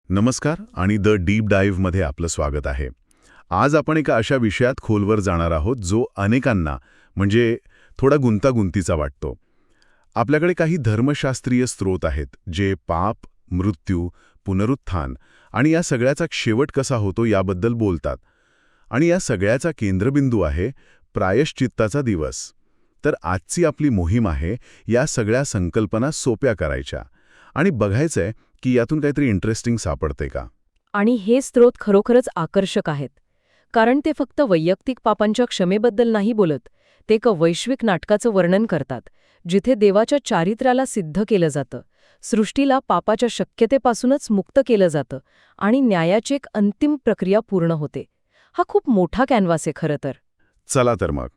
नमस्कार आणि the deep डाईव्हमध्ये आपलं स्वागत आहे. आज आपण एका अशा विषयात खोलवर जाणार आहोत जो अनेकांना म्हणजे थोडा गुंतागुंतीचा वाटतो. आपल्याकडे काही धर्मशास्त्रीय स्रोत आहेत जे पाप, मृत्यू, पुनरुत्थान आणि या सगळ्याचा शेवट कसा होतो याबद्दल बोलतात. आणि या सगळ्याचा केंद्रबिंदू आहे प्रायश्चित्ताचा दिवस. तर आजची आपली मोहीम आहे या सगळ्या संकल्पना सोप्या करायच्या आणि बघायचंय की यातून काहीतरी इंटरेस्टिंग सापडते का. आणि हे स्रोत खरोखरच आकर्षक आहेत, कारण ते फक्त वैयक्तिक पापांच्या क्षमेबद्दल नाही बोलत, ते एक वैश्विक नाटकाचं वर्णन करतात, जिथे देवाच्या चारित्र्याला सिद्ध केलं जातं, सृष्टीला पापाच्या शक्यतेपासूनच मुक्त केलं जातं आणि न्यायाची एक अंतिम प्रक्रिया पूर्ण होते. हा खूप मोठा कॅनव्हास आहे खरं तर. चला तर मग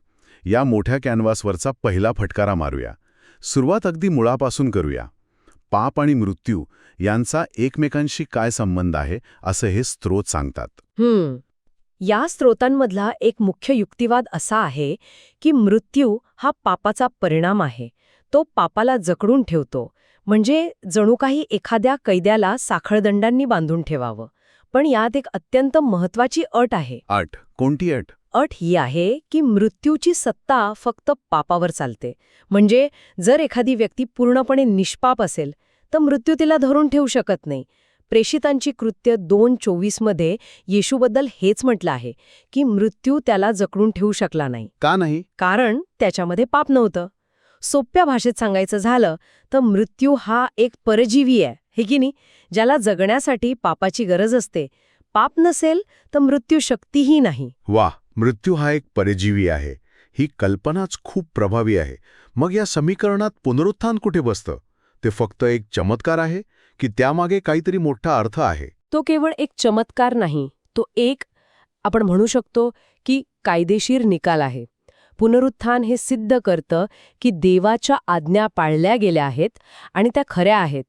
या मोठ्या कॅनव्हासवरचा पहिला फटकारा मारूया. सुरुवात अगदी मुळापासून करूया. पाप आणि मृत्यू यांचा एकमेकांशी काय संबंध आहे असं हे स्रोत सांगतात. या स्रोतांमधला एक मुख्य युक्तिवाद असा आहे की मृत्यू हा पापाचा परिणाम आहे. तो पापाला जकडून ठेवतो, म्हणजे जणू काही एखाद्या कैद्याला साखळदंडांनी बांधून ठेवावं. पण यात एक अत्यंत महत्वाची अट आहे. अट? कोणती अट? अट ही आहे की मृत्यूची सत्ता फक्त पापावर चालते. म्हणजे जर एखादी व्यक्ती पूर्णपणे निष्पाप असेल तर मृत्यू तिला धरून ठेवू शकत नाही. प्रेषितांची कृत्य 2:24 मध्ये येशूबद्दल हेच म्हटलं आहे की मृत्यू त्याला जकडून ठेवू शकला नाही. का नाही? कारण त्याच्यामध्ये पाप नव्हतं. सोप्या भाषेत सांगायचं झालं तर मृत्यू हा एक परजीवी आहे, हे की नाही, ज्याला जगण्यासाठी पापाची गरज असते. पाप नसेल तर मृत्यू शक्तीही नाही. वा, मृत्यू हा एक परजीवी आहे, ही कल्पनाच खूप प्रभावी आहे. मग या समीकरणात पुनरुत्थान कुठे बसतं? ते फक्त एक चमत्कार आहे की त्यामागे काहीतरी मोठा अर्थ आहे? तो केवळ एक चमत्कार नाही, तो एक आपण म्हणू शकतो की कायदेशीर निकाल आहे. पुनरुत्थान हे सिद्ध करतं की देवाच्या आज्ञा पाळल्या गेल्या आहेत आणि त्या खऱ्या आहेत.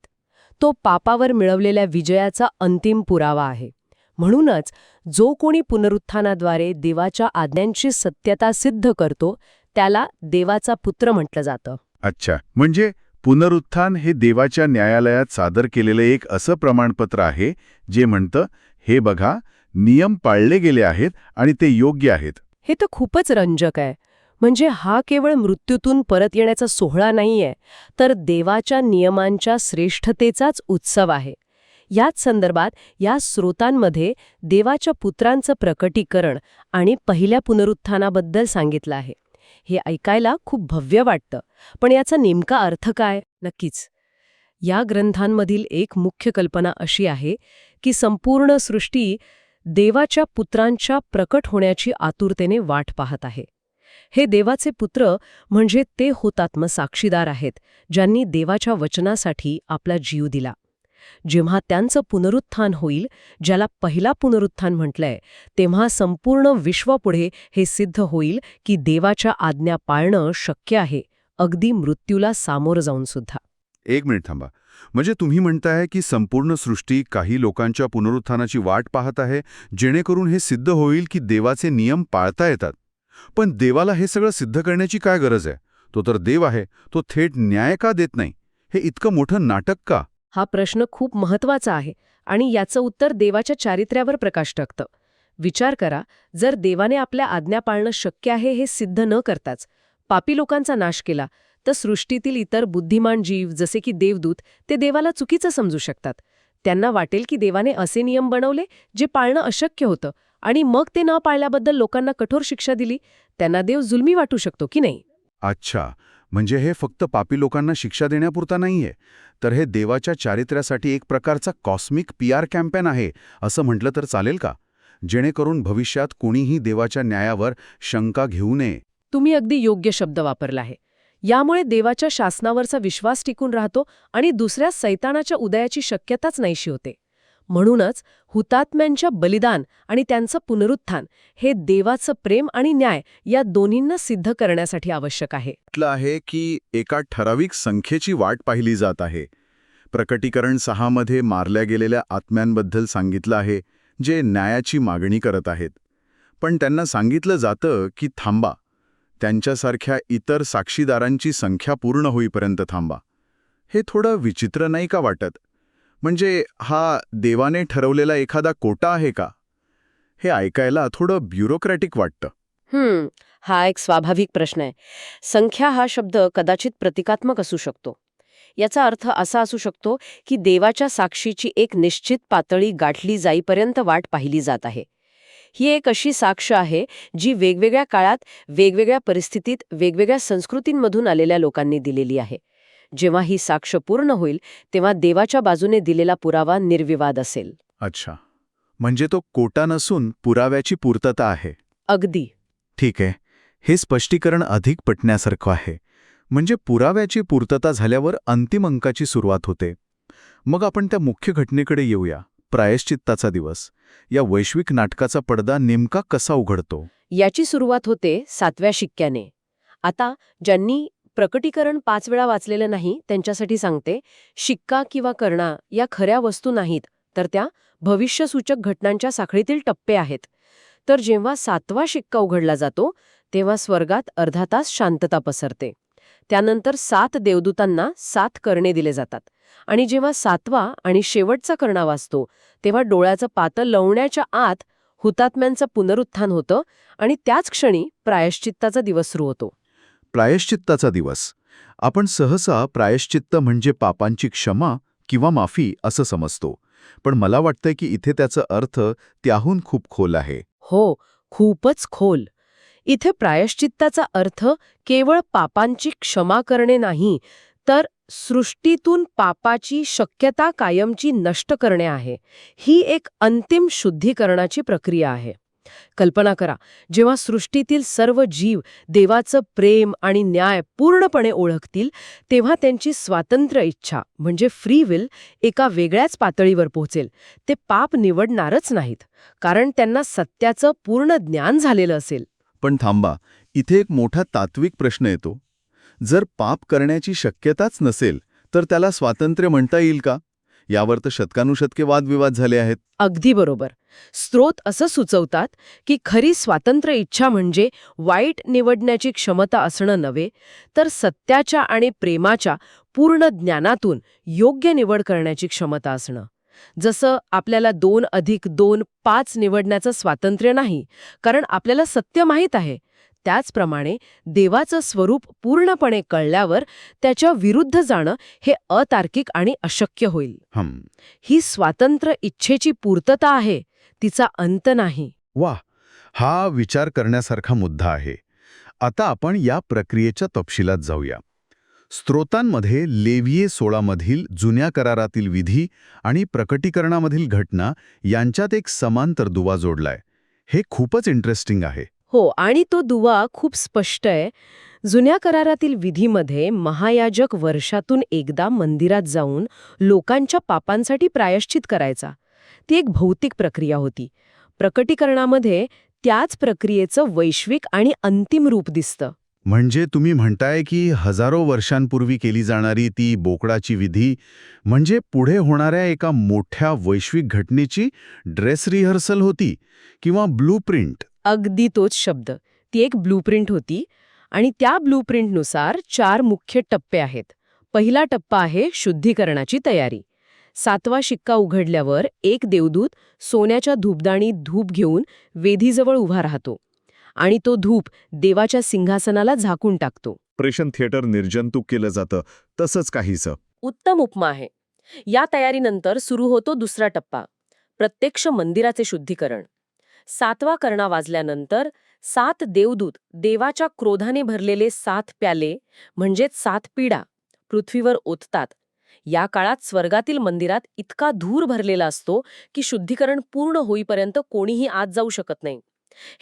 तो पापावर मिळवलेल्या विजयाचा अंतिम पुरावा आहे. म्हणूनच जो कोणी पुनरुत्थानाद्वारे देवाच्या आज्ञांची सत्यता सिद्ध करतो त्याला देवाचा पुत्र म्हटलं जातं. अच्छा, म्हणजे पुनरुत्थान हे देवाच्या न्यायालयात सादर केलेलं एक असं प्रमाणपत्र आहे जे म्हणतं, हे बघा, नियम पाळले गेले आहेत आणि ते योग्य आहेत. हे तर खूपच रंजक आहे. म्हणजे हा केवळ मृत्यूतून परत येण्याचा सोहळा नाहीये, तर देवाच्या नियमांच्या श्रेष्ठतेचाच उत्सव आहे. याच संदर्भात या स्रोतांमध्ये देवाच्या पुत्रांचं प्रकटीकरण आणि पहिल्या पुनरुत्थानाबद्दल सांगितलं आहे. हे ऐकायला खूप भव्य वाटतं, पण याचा नेमका अर्थ काय? नक्कीच या ग्रंथांमधील एक मुख्य कल्पना अशी आहे की संपूर्ण सृष्टी देवाच्या पुत्रांच्या प्रकट होण्याची आतुरतेने वाट पाहत आहे. हे देवाचे पुत्र म्हणजे ते हुतात्म साक्षीदार आहेत ज्यांनी देवाच्या वचनासाठी आपला जीव दिला. जेव्हा त्यांचं पुनरुत्थान होईल, ज्याला पहिला पुनरुत्थान म्हटलंय, तेव्हा संपूर्ण विश्वापुढे हे सिद्ध होईल की देवाच्या आज्ञा पाळणं शक्य आहे, अगदी मृत्यूला सामोरं जाऊन सुद्धा. एक मिनिट थांबा. म्हणजे तुम्ही म्हणताय की संपूर्ण सृष्टी काही लोकांच्या पुनरुत्थानाची वाट पाहत आहे, जेणेकरून हे सिद्ध होईल की देवाचे नियम पाळता येतात. पण देवाला हे सगळं सिद्ध करण्याची काय गरज आहे? तो तर देव आहे, तो थेट न्याय का देत नाही? हे इतकं मोठं नाटक का? हा प्रश्न खूप महत्वाचा आहे आणि याचं उत्तर देवाच्या चारित्र्यावर प्रकाश टाकतं. विचार करा, जर देवाने आपल्या आज्ञा पाळणं शक्य आहे हे सिद्ध न करताच पापी लोकांचा नाश केला, तर सृष्टीतील इतर बुद्धिमान जीव जसे की देवदूत ते देवाला चुकीचं समजू शकतात. त्यांना वाटेल की देवाने असे नियम बनवले जे पाळणं अशक्य होतं आणि मग ते न पाळल्याबद्दल लोकांना कठोर शिक्षा दिली. त्यांना देव जुलमी वाटू शकतो की नाही? अच्छा, म्हणजे हे फक्त पापी लोकांना शिक्षा देण्यापुरता नाहीये, तर हे देवाच्या चारित्र्यासाठी एक प्रकारचा कॉस्मिक PR कॅम्पेन आहे असं म्हटलं तर चालेल का? जेणेकरून भविष्यात कोणीही देवाच्या न्यायावर शंका घेऊ नये. तुम्ही अगदी योग्य शब्द वापरला आहे. यामुळे देवाच्या शासनावरचा विश्वास टिकून राहतो आणि दुसऱ्या सैतानाच्या उदयाची शक्यताच नाहीशी होते. म्हणूनच हुतात्म्यांच्या बलिदान आणि त्यांचं पुनरुत्थान हे देवाचं प्रेम आणि न्याय या दोन्हींना सिद्ध करण्यासाठी आवश्यक आहे. म्हटलं आहे की एका ठराविक संख्येची वाट पाहिली जात आहे. प्रकटीकरण 6 मध्ये मारल्या गेलेल्या आत्म्यांबद्दल सांगितलं आहे, जे न्यायाची मागणी करत आहेत. पण त्यांना सांगितलं जातं की थांबा, त्यांच्यासारख्या इतर साक्षीदारांची संख्या पूर्ण होईपर्यंत थांबा. हे थोडं विचित्र नाही का वाटत? म्हणजे हा देवाने ठरवलेला एखादा कोटा आहे का? हे ऐकायला थोडं ब्युरोक्रॅटिक वाटतं. हा एक स्वाभाविक प्रश्न आहे. संख्या हा शब्द कदाचित प्रतिकात्मक असू शकतो. याचा अर्थ असा असू शकतो की देवाच्या साक्षीची एक निश्चित पातळी गाठली जाईपर्यंत वाट पाहिली जात आहे. ही एक अशी साक्ष आहे जी वेगवेगळ्या काळात, वेगवेगळ्या परिस्थितीत, वेगवेगळ्या संस्कृतींमधून आलेल्या लोकांनी दिलेली आहे. जेव्हा ही साक्ष पूर्ण होईल तेव्हा देवाच्या बाजूने दिलेला पुरावा निर्विवाद असेल. अच्छा, म्हणजे तो कोटा नसून पुराव्याची पूर्तता आहे. अगदी. ठीक आहे, हे स्पष्टीकरण अधिक पटण्यासारखं आहे. म्हणजे पुराव्याची पूर्तता झाल्यावर अंतिम अंकाची सुरुवात होते. मग आपण त्या मुख्य घटनेकडे येऊया, प्रायश्चित्ताचा दिवस. या वैश्विक नाटकाचा पडदा नेमका कसा उघडतो? याची सुरुवात होते 7व्या शिक्क्याने. आता ज्यांनी प्रकटीकरण 5 वेळा वाचलेलं नाही त्यांच्यासाठी सांगते, शिक्का किंवा कर्णा या खऱ्या वस्तू नाहीत, तर त्या भविष्यसूचक घटनांच्या साखळीतील टप्पे आहेत. तर जेव्हा 7वा शिक्का उघडला जातो तेव्हा स्वर्गात अर्धा तास शांतता पसरते. त्यानंतर 7 देवदूतांना 7 कर्णे दिले जातात. आणि जेव्हा 7वा आणि शेवटचा कर्णा वाजतो तेव्हा डोळ्याचं पातं लवण्याच्या आत हुतात्म्यांचं पुनरुत्थान होतं आणि त्याच क्षणी प्रायश्चित्ताचा दिवस सुरू होतो. प्रायश्चित्ताचा दिवस. आपण सहसा प्रायश्चित्त म्हणजे पापांची क्षमा किंवा माफी असं समजतो. पण मला वाटतंय की इथे त्याचा अर्थ त्याहून खूप खोल आहे. हो, खूपच खोल. इथे प्रायश्चित्ताचा अर्थ केवळ पापांची क्षमा करणे नाही, तर सृष्टीतून पापाची शक्यता कायमची नष्ट करणे आहे. ही एक अंतिम शुद्धीकरणाची प्रक्रिया आहे. कल्पना करा, जेव्हा सृष्टीतील सर्व जीव देवाचं प्रेम आणि न्याय पूर्णपणे ओळखतील तेव्हा त्यांची स्वातंत्र्य इच्छा म्हणजे फ्री विल एका वेगळ्याच पातळीवर पोहोचेल. ते पाप निवडणारच नाहीत, कारण त्यांना सत्याचं पूर्ण ज्ञान झालेलं असेल. पण थांबा, इथे एक मोठा तात्विक प्रश्न येतो. जर पाप करण्याची शक्यताच नसेल तर त्याला स्वातंत्र्य म्हणता येईल का? यावर तर शतकानुशतके वादविवाद झाले आहेत. अगदी बरोबर. स्रोत असं सुचवतात की खरी स्वातंत्र्य इच्छा म्हणजे वाईट निवडण्याची क्षमता असणं नव्हे, तर सत्याच्या आणि प्रेमाच्या पूर्ण ज्ञानातून योग्य निवड करण्याची क्षमता असणं. जसं आपल्याला 2+2 5 निवडण्याचं स्वातंत्र्य नाही, कारण आपल्याला सत्य माहीत आहे. त्याचप्रमाणे देवाचं स्वरूप पूर्णपणे कळल्यावर त्याच्या विरुद्ध जाणं हे अतार्किक आणि अशक्य होईल. ही स्वातंत्र्य इच्छेची पूर्तता आहे, तिचा अंत नाही. वाह, हा विचार करण्यासारखा मुद्दा आहे. आता आपण या प्रक्रियेच्या तपशिलात जाऊया. स्त्रोतांमध्ये लेव्हिये 16 मधील जुन्या करारातील विधी आणि प्रकटीकरणामधील घटना यांच्यात एक समांतर दुवा जोडलाय. हे खूपच इंटरेस्टिंग आहे. हो, आणि तो दुवा खूप स्पष्ट आहे. जुन्या करारातील विधीमध्ये महायाजक वर्षातून एकदा मंदिरात जाऊन लोकांच्या पापांसाठी प्रायश्चित करायचा. ती एक भौतिक प्रक्रिया होती. प्रकटीकरणामध्ये त्याच प्रक्रियेचं वैश्विक आणि अंतिम रूप दिसतं. म्हणजे तुम्ही म्हणताय की हजारो वर्षांपूर्वी केली जाणारी ती बोकडाची विधी म्हणजे पुढे होणाऱ्या एका मोठ्या वैश्विक घटनेची ड्रेस रिहर्सल होती किंवा ब्लूप्रिंट? अगदी तोच शब्द. ती एक ब्लूप्रिंट होती आणि त्या ब्लूप्रिंटनुसार 4 मुख्य टप्पे आहेत. पहिला टप्पा आहे शुद्धीकरणाची तयारी. 7वा शिक्का उघडल्यावर एक देवदूत सोन्याच्या धूपदाणीत धूप घेऊन वेदीजवळ उभा राहतो आणि तो धूप देवाच्या सिंहासनाला झाकून टाकतो. ऑपरेशन थिएटर निर्जंतुक केलं जातं तसंच काहीसं. उत्तम उपमा आहे. या तयारीनंतर सुरू होतो दुसरा टप्पा, प्रत्यक्ष मंदिराचे शुद्धीकरण. 7वा कर्णा वाजल्यानंतर 7 देवदूत देवाच्या क्रोधाने भरलेले 7 प्याले म्हणजेच 7 पिढा पृथ्वीवर ओततात. या काळात स्वर्गातील मंदिरात इतका धूर भरलेला असतो की शुद्धीकरण पूर्ण होईपर्यंत कोणीही आत जाऊ शकत नाही.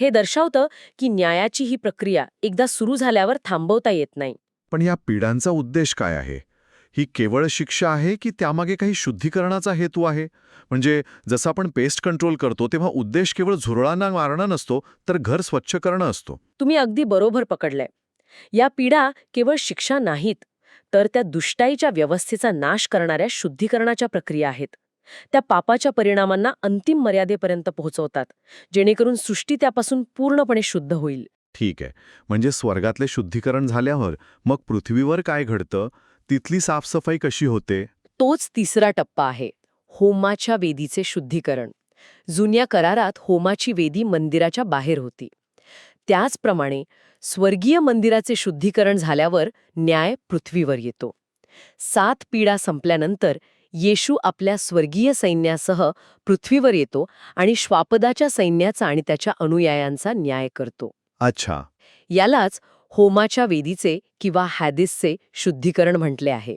हे दर्शवतं की न्यायाची ही प्रक्रिया एकदा सुरू झाल्यावर थांबवता येत नाही. पण या पिढ्यांचा उद्देश काय आहे? ही केवळ शिक्षा आहे की त्यामागे काही शुद्धीकरणाचा हेतू आहे? म्हणजे जसं आपण पेस्ट कंट्रोल करतो तेव्हा उद्देश केवळ झुरळांना मारणं नसतो, तर घर स्वच्छ करणं असतो. तुम्ही अगदी बरोबर पकडलंय. या पिढा केवळ शिक्षा नाहीत, तर त्या दुष्टाईच्या व्यवस्थेचा नाश करणाऱ्या शुद्धीकरणाच्या प्रक्रिया आहेत. त्या पापाच्या परिणामांना अंतिम मर्यादेपर्यंत पोहोचवतात, जेणेकरून सृष्टी त्यापासून पूर्णपणे शुद्ध होईल. ठीक आहे, म्हणजे स्वर्गातले शुद्धीकरण झाल्यावर मग पृथ्वीवर काय घडतं? तिथली साफसफाई कशी होते? तोच तिसरा टप्पा आहे, होमाच्या वेदीचे शुद्धीकरण. जुन्या करारात होमाची वेदी मंदिराच्या बाहेर होती. त्याचप्रमाणे स्वर्गीय मंदिराचे शुद्धीकरण झाल्यावर न्याय पृथ्वीवर येतो. 7 पिढा संपल्यानंतर येशू आपल्या स्वर्गीय सैन्यासह पृथ्वीवर येतो आणि श्वापदाच्या सैन्याचा आणि त्याच्या अनुयायांचा न्याय करतो. अच्छा. यालाच होमाच्या वेदीचे किंवा हॅदिसचे शुद्धीकरण म्हटले आहे.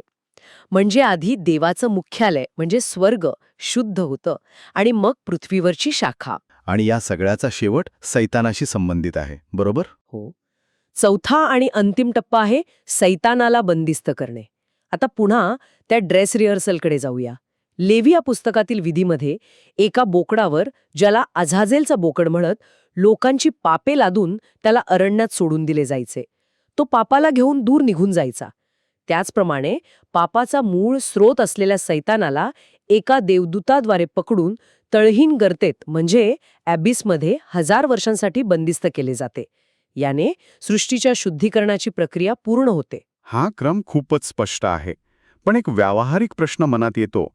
म्हणजे आधी देवाचं मुख्यालय म्हणजे स्वर्ग शुद्ध होतं आणि मग पृथ्वीवरची शाखा. आणि या सगळ्याचा शेवट सैतानाशी संबंधित आहे, बरोबर? हो. चौथा आणि अंतिम टप्पा आहे सैतानाला बंदिस्त करणे. आता पुन्हा त्या ड्रेस रिहर्सलकडे जाऊया. लेवी या पुस्तकातील विधीमध्ये एका बोकडावर, ज्याला अझाझेलचा बोकड म्हणत, लोकांची पापे लादून त्याला अरण्यात सोडून दिले जायचे. तो पापाला घेऊन दूर निघून जायचा. त्याचप्रमाणे पापाचा मूळ स्रोत असलेल्या सैतानाला एका देवदूताद्वारे पकडून तळहीन गर्तेत म्हणजे ॲबिसमध्ये 1000 वर्षांसाठी बंदिस्त केले जाते. याने सृष्टीच्या शुद्धीकरणाची प्रक्रिया पूर्ण होते. हा क्रम खूपच स्पष्ट आहे. पण एक व्यावहारिक प्रश्न मनात येतो.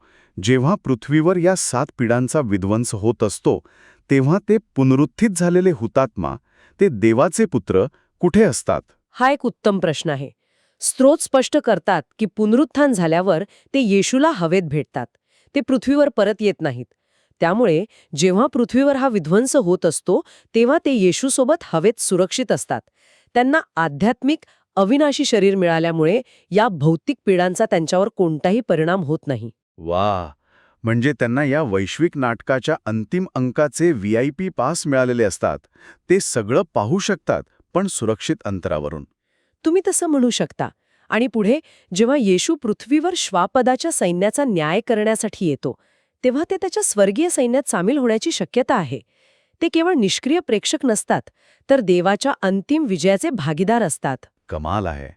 जेव्हा पृथ्वीवर या 7 पिढांचा विध्वंस होत असतो, तेव्हा ते पुनरुत्थित झालेले हुतात्मा, ते देवाचे पुत्र, कुठे असतात? हा एक उत्तम प्रश्न आहे. स्रोत स्पष्ट करतात की पुनरुत्थान झाल्यावर ते येशूला हवेत भेटतात. ते पृथ्वीवर परत येत नाहीत. त्यामुळे जेव्हा पृथ्वीवर हा विध्वंस होत असतो, तेव्हा ते येशूसोबत हवेत सुरक्षित असतात. त्यांना आध्यात्मिक अविनाशी शरीर मिळाल्यामुळे या भौतिक पिढांचा त्यांच्यावर कोणताही परिणाम होत नाही. वा, म्हणजे त्यांना या वैश्विक नाटकाच्या अंतिम अंकाचे VIP पास मिळालेले असतात. ते सगळं पाहू शकतात, पण सुरक्षित अंतरावरून. तुम्ही तसं म्हणू शकता. आणि पुढे जेव्हा येशू पृथ्वीवर श्वापदाच्या सैन्याचा न्याय करण्यासाठी येतो, तेव्हा ते त्याच्या स्वर्गीय सैन्यात सामील होण्याची शक्यता आहे. ते केवळ निष्क्रिय प्रेक्षक नसतात, तर देवाच्या अंतिम विजयाचे भागीदार असतात. कमाल आहे.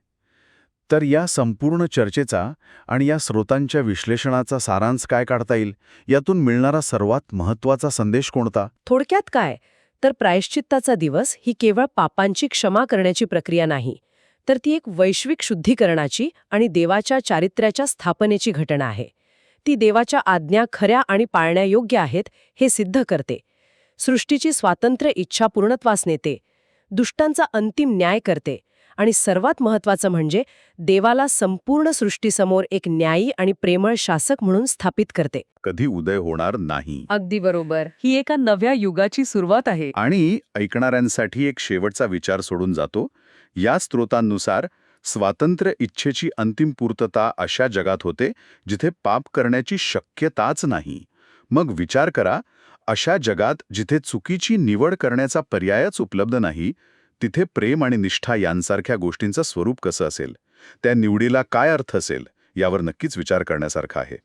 तर या संपूर्ण चर्चेचा आणि या स्रोतांच्या विश्लेषणाचा सारांश काय काढता येईल? यातून मिळणारा सर्वात महत्त्वाचा संदेश कोणता? थोडक्यात काय, तर प्रायश्चित्ताचा दिवस ही केवळ पापांची क्षमा करण्याची प्रक्रिया नाही, तर ती एक वैश्विक शुद्धीकरणाची आणि देवाच्या चारित्र्याच्या स्थापनेची घटना आहे. ती देवाच्या आज्ञा खऱ्या आणि पाळण्यायोग्य आहेत हे सिद्ध करते. सृष्टीची स्वातंत्र्य इच्छा पूर्णत्वास नेते, दुष्टांचा अंतिम न्याय करते आणि सर्वात महत्त्वाचं म्हणजे देवाला संपूर्ण सृष्टीसमोर एक न्यायी आणि प्रेमळ शासक म्हणून स्थापित करते. कधी उदय होणार नाही. अगदी बरोबर. ही एका नव्या युगाची सुरुवात आहे. आणि ऐकणाऱ्यांसाठी एक शेवटचा विचार सोडून जातो. या स्रोतांनुसार स्वातंत्र्य इच्छेची अंतिम पूर्तता अशा जगात होते जिथे पाप करण्याची शक्यताच नाही. मग विचार करा, अशा जगात जिथे चुकीची निवड करण्याचा पर्यायच उपलब्ध नाही, तिथे प्रेम आणि निष्ठा यांसारख्या गोष्टींचं स्वरूप कसं असेल? त्या निवडीला काय अर्थ असेल? यावर नक्कीच विचार करण्यासारखा आहे.